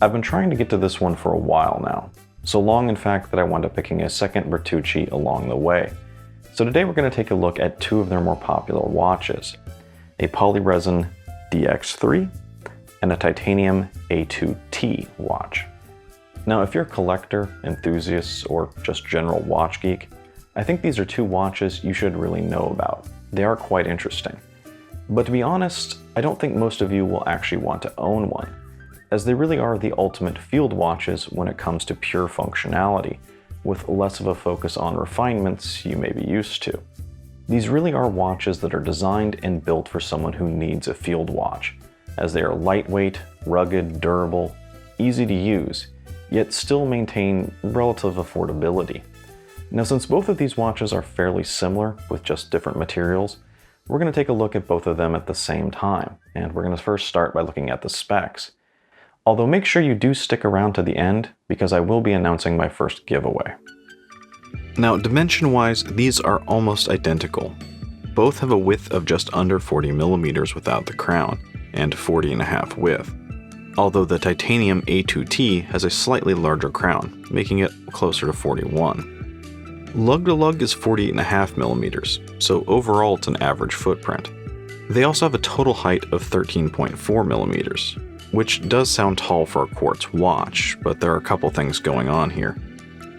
I've been trying to get to this one for a while now. So long in fact that I wound up picking a second Bertucci along the way. So today we're going to take a look at two of their more popular watches. A poly-resin DX3 and a titanium A-2T watch. Now if you're a collector, enthusiast, or just general watch geek, I think these are two watches you should really know about. They are quite interesting. But to be honest, I don't think most of you will actually want to own one, as they really are the ultimate field watches when it comes to pure functionality, with less of a focus on refinements you may be used to. These really are watches that are designed and built for someone who needs a field watch, as they are lightweight, rugged, durable, easy to use, yet still maintain relative affordability. Now since both of these watches are fairly similar with just different materials, we're going to take a look at both of them at the same time, and we're going to first start by looking at the specs. Although make sure you do stick around to the end, because I will be announcing my first giveaway. Now dimension-wise, these are almost identical. Both have a width of just under 40 millimeters without the crown, and 40.5 width. Although the titanium A-2T has a slightly larger crown, making it closer to 41. Lug to lug is 48.5 millimeters, so overall it's an average footprint. They also have a total height of 13.4 millimeters, which does sound tall for a quartz watch, but there are a couple things going on here.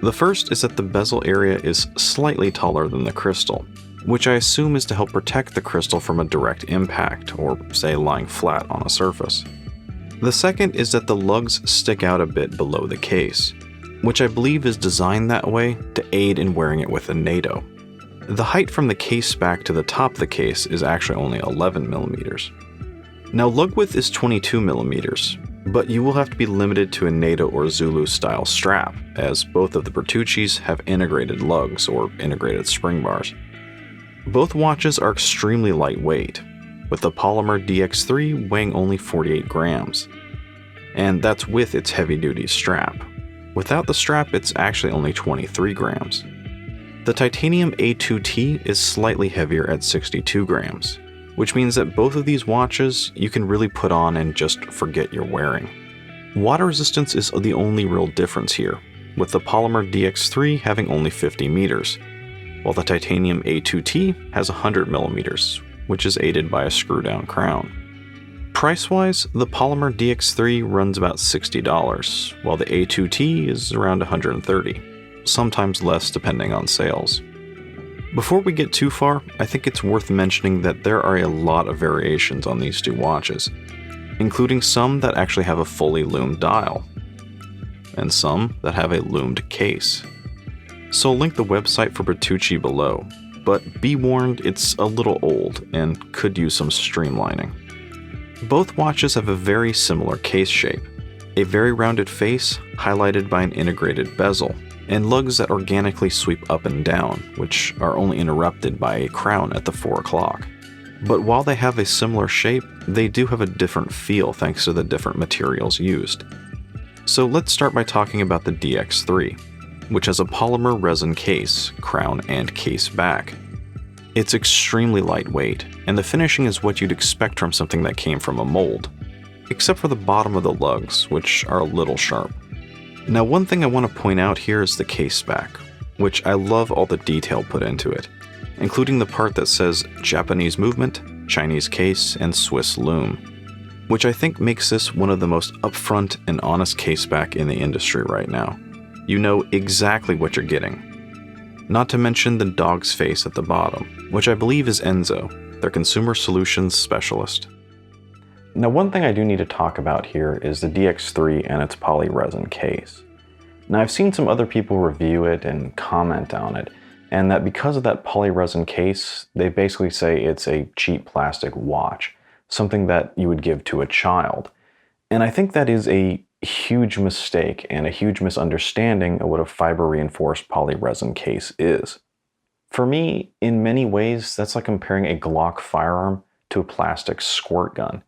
The first is that the bezel area is slightly taller than the crystal, which I assume is to help protect the crystal from a direct impact, or say lying flat on a surface. The second is that the lugs stick out a bit below the case, which I believe is designed that way to aid in wearing it with a NATO. The height from the case back to the top of the case is actually only 11 millimeters. Now lug width is 22 millimeters, but you will have to be limited to a NATO or Zulu style strap, as both of the Bertuccis have integrated lugs or integrated spring bars. Both watches are extremely lightweight, with the polymer DX3 weighing only 48 grams, and that's with its heavy-duty strap. Without the strap, it's actually only 23 grams. The titanium A-2T is slightly heavier at 62 grams, which means that both of these watches you can really put on and just forget you're wearing. Water resistance is the only real difference here, with the polymer DX3 having only 50 meters, while the titanium A-2T has 100 millimeters, which is aided by a screw-down crown. Price-wise, the polymer DX3 runs about $60, while the A-2T is around $130, sometimes less depending on sales. Before we get too far, I think it's worth mentioning that there are a lot of variations on these two watches, including some that actually have a fully loomed dial, and some that have a loomed case. So I'll link the website for Bertucci below, but be warned it's a little old and could use some streamlining. Both watches have a very similar case shape, a very rounded face highlighted by an integrated bezel, and lugs that organically sweep up and down, which are only interrupted by a crown at the 4 o'clock. But while they have a similar shape, they do have a different feel thanks to the different materials used. So let's start by talking about the DX3, which has a polymer resin case, crown, and case back. It's extremely lightweight, and the finishing is what you'd expect from something that came from a mold, except for the bottom of the lugs, which are a little sharp. Now one thing I want to point out here is the case back, which I love all the detail put into it, including the part that says Japanese movement, Chinese case, and Swiss Lume, which I think makes this one of the most upfront and honest case back in the industry right now. You know exactly what you're getting. Not to mention the dog's face at the bottom, which I believe is Enzo, their consumer solutions specialist. Now one thing I do need to talk about here is the DX3 and its poly-resin case. Now I've seen some other people review it and comment on it, and that because of that poly-resin case, they basically say it's a cheap plastic watch, something that you would give to a child. And I think that is a huge mistake and a huge misunderstanding of what a fiber-reinforced poly-resin case is. For me, in many ways, that's like comparing a Glock firearm to a plastic squirt gun.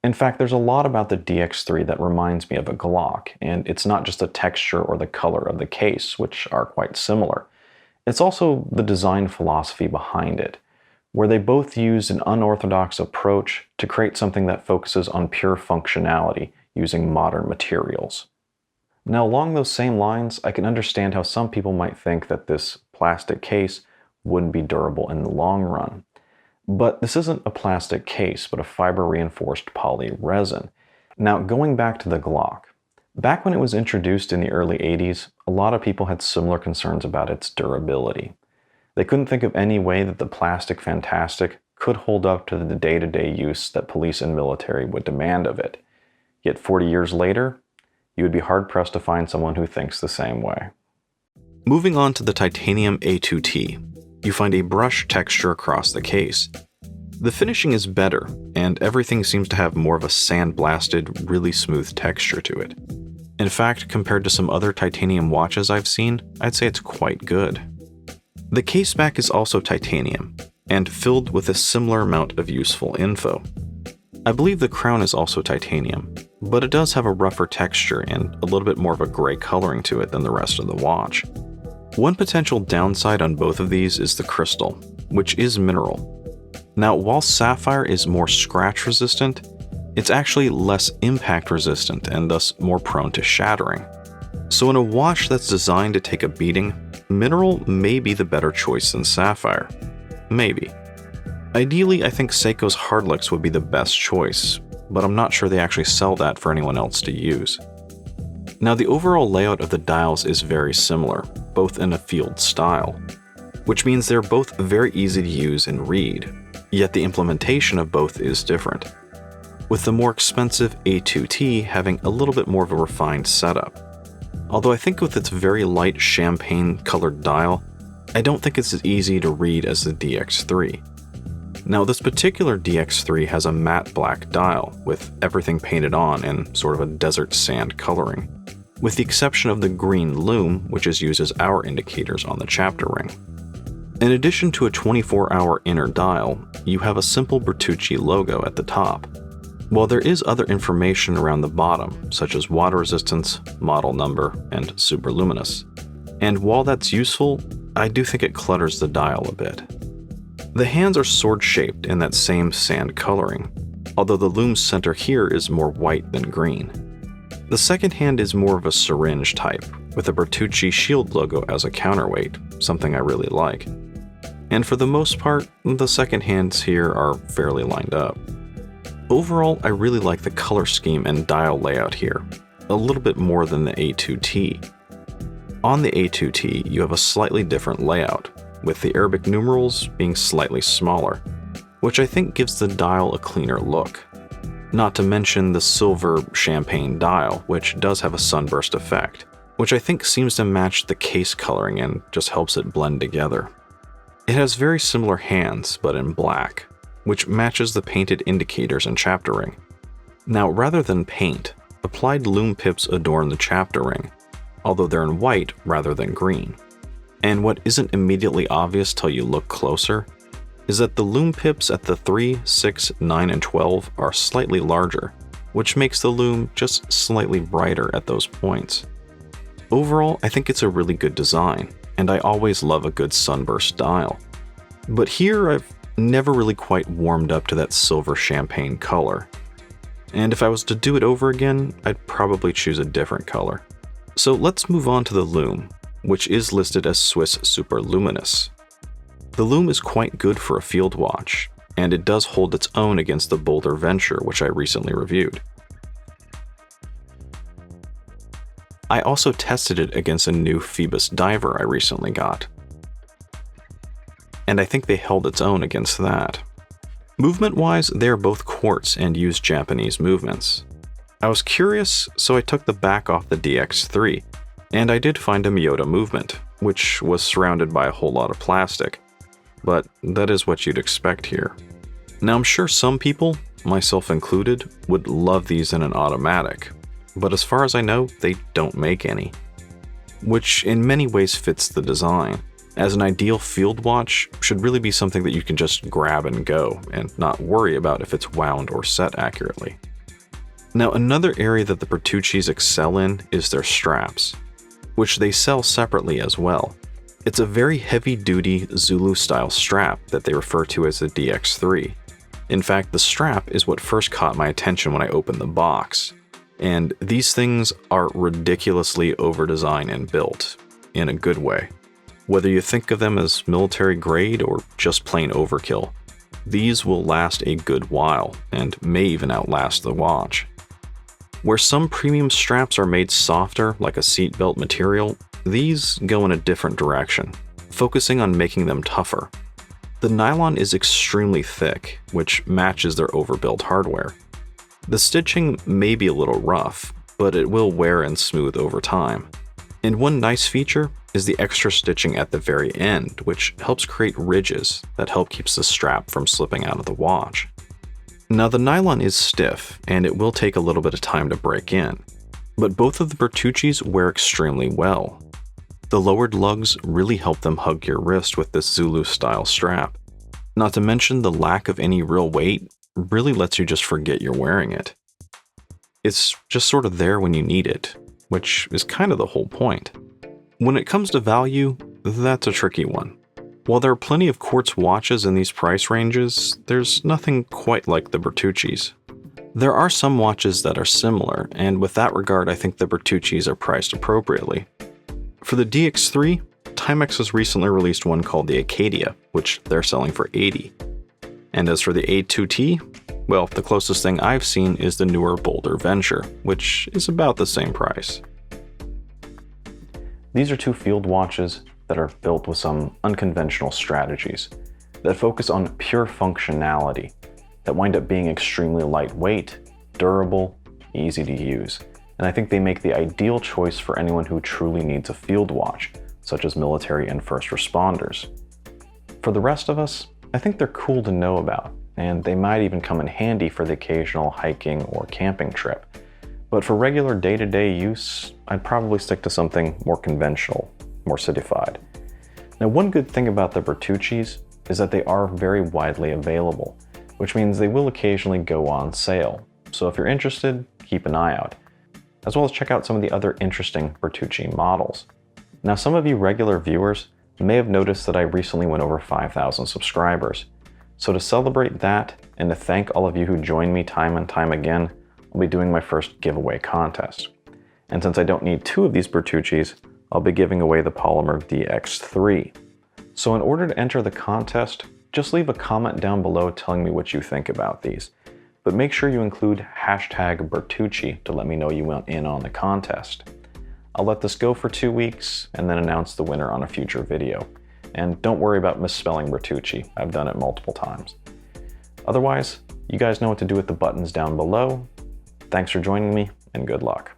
In fact, there's a lot about the DX3 that reminds me of a Glock, and it's not just the texture or the color of the case, which are quite similar. It's also the design philosophy behind it, where they both use an unorthodox approach to create something that focuses on pure functionality, using modern materials. Now, along those same lines, I can understand how some people might think that this plastic case wouldn't be durable in the long run. But this isn't a plastic case, but a fiber-reinforced poly-resin. Now, going back to the Glock. Back when it was introduced in the early 80s, a lot of people had similar concerns about its durability. They couldn't think of any way that the plastic fantastic could hold up to the day-to-day use that police and military would demand of it. Yet 40 years later, you would be hard-pressed to find someone who thinks the same way. Moving on to the titanium A-2T, you find a brush texture across the case. The finishing is better, and everything seems to have more of a sandblasted, really smooth texture to it. In fact, compared to some other titanium watches I've seen, I'd say it's quite good. The case back is also titanium, and filled with a similar amount of useful info. I believe the crown is also titanium, but it does have a rougher texture and a little bit more of a gray coloring to it than the rest of the watch. One potential downside on both of these is the crystal, which is mineral. Now, while sapphire is more scratch resistant, it's actually less impact resistant and thus more prone to shattering. So in a watch that's designed to take a beating, mineral may be the better choice than sapphire. Maybe. Ideally, I think Seiko's Hardlux would be the best choice, but I'm not sure they actually sell that for anyone else to use. Now, the overall layout of the dials is very similar, both in a field style, which means they're both very easy to use and read, yet the implementation of both is different, with the more expensive A-2T having a little bit more of a refined setup. Although I think with its very light champagne-colored dial, I don't think it's as easy to read as the DX3. Now, this particular DX3 has a matte black dial, with everything painted on in sort of a desert sand coloring, with the exception of the green lume, which is used as hour indicators on the chapter ring. In addition to a 24-hour inner dial, you have a simple Bertucci logo at the top, while there is other information around the bottom, such as water resistance, model number, and superluminous. And while that's useful, I do think it clutters the dial a bit. The hands are sword-shaped in that same sand coloring, although the lume's center here is more white than green. The second hand is more of a syringe type, with a Bertucci shield logo as a counterweight, something I really like. And for the most part, the second hands here are fairly lined up. Overall, I really like the color scheme and dial layout here, a little bit more than the A-2T. On the A-2T, you have a slightly different layout, with the Arabic numerals being slightly smaller, which I think gives the dial a cleaner look. Not to mention the silver champagne dial, which does have a sunburst effect, which I think seems to match the case coloring and just helps it blend together. It has very similar hands, but in black, which matches the painted indicators and chapter ring. Now, rather than paint, applied lume pips adorn the chapter ring, although they're in white rather than green. And what isn't immediately obvious till you look closer is that the lume pips at the 3, 6, 9, and 12 are slightly larger, which makes the lume just slightly brighter at those points. Overall, I think it's a really good design, and I always love a good sunburst dial. But here, I've never really quite warmed up to that silver champagne color. And if I was to do it over again, I'd probably choose a different color. So let's move on to the lume, which is listed as Swiss Superluminous. The lume is quite good for a field watch, and it does hold its own against the Boulder Venture, which I recently reviewed. I also tested it against a new Phoebus diver I recently got, and I think they held its own against that. Movement-wise, they are both quartz and use Japanese movements. I was curious, so I took the back off the DX3, and I did find a Miyota movement, which was surrounded by a whole lot of plastic, but that is what you'd expect here. Now, I'm sure some people, myself included, would love these in an automatic, but as far as I know, they don't make any, which in many ways fits the design, as an ideal field watch should really be something that you can just grab and go, and not worry about if it's wound or set accurately. Now, another area that the Bertuccis excel in is their straps, which they sell separately as well. It's a very heavy-duty Zulu-style strap that they refer to as the DX3. In fact, the strap is what first caught my attention when I opened the box. And these things are ridiculously over-designed and built, in a good way. Whether you think of them as military grade or just plain overkill, these will last a good while, and may even outlast the watch. Where some premium straps are made softer, like a seatbelt material, these go in a different direction, focusing on making them tougher. The nylon is extremely thick, which matches their overbuilt hardware. The stitching may be a little rough, but it will wear and smooth over time. And one nice feature is the extra stitching at the very end, which helps create ridges that help keep the strap from slipping out of the watch. Now the nylon is stiff, and it will take a little bit of time to break in, but both of the Bertuccis wear extremely well. The lowered lugs really help them hug your wrist with this Zulu-style strap. Not to mention the lack of any real weight really lets you just forget you're wearing it. It's just sort of there when you need it, which is kind of the whole point. When it comes to value, that's a tricky one. While there are plenty of quartz watches in these price ranges, there's nothing quite like the Bertuccis. There are some watches that are similar, and with that regard, I think the Bertuccis are priced appropriately. For the DX3, Timex has recently released one called the Acadia, which they're selling for $80. And as for the A-2T, well, the closest thing I've seen is the newer Boulder Venture, which is about the same price. These are two field watches that are built with some unconventional strategies that focus on pure functionality, that wind up being extremely lightweight, durable, easy to use. And I think they make the ideal choice for anyone who truly needs a field watch, such as military and first responders. For the rest of us, I think they're cool to know about, and they might even come in handy for the occasional hiking or camping trip. But for regular day-to-day use, I'd probably stick to something more conventional, more citified. Now, one good thing about the Bertuccis is that they are very widely available, which means they will occasionally go on sale. So if you're interested, keep an eye out, as well as check out some of the other interesting Bertucci models. Now, some of you regular viewers may have noticed that I recently went over 5,000 subscribers. So to celebrate that, and to thank all of you who join me time and time again, I'll be doing my first giveaway contest. And since I don't need two of these Bertuccis, I'll be giving away the polymer DX3. So in order to enter the contest, just leave a comment down below telling me what you think about these. But make sure you include #Bertucci to let me know you went in on the contest. I'll let this go for 2 weeks and then announce the winner on a future video. And don't worry about misspelling Bertucci, I've done it multiple times. Otherwise, you guys know what to do with the buttons down below. Thanks for joining me, and good luck.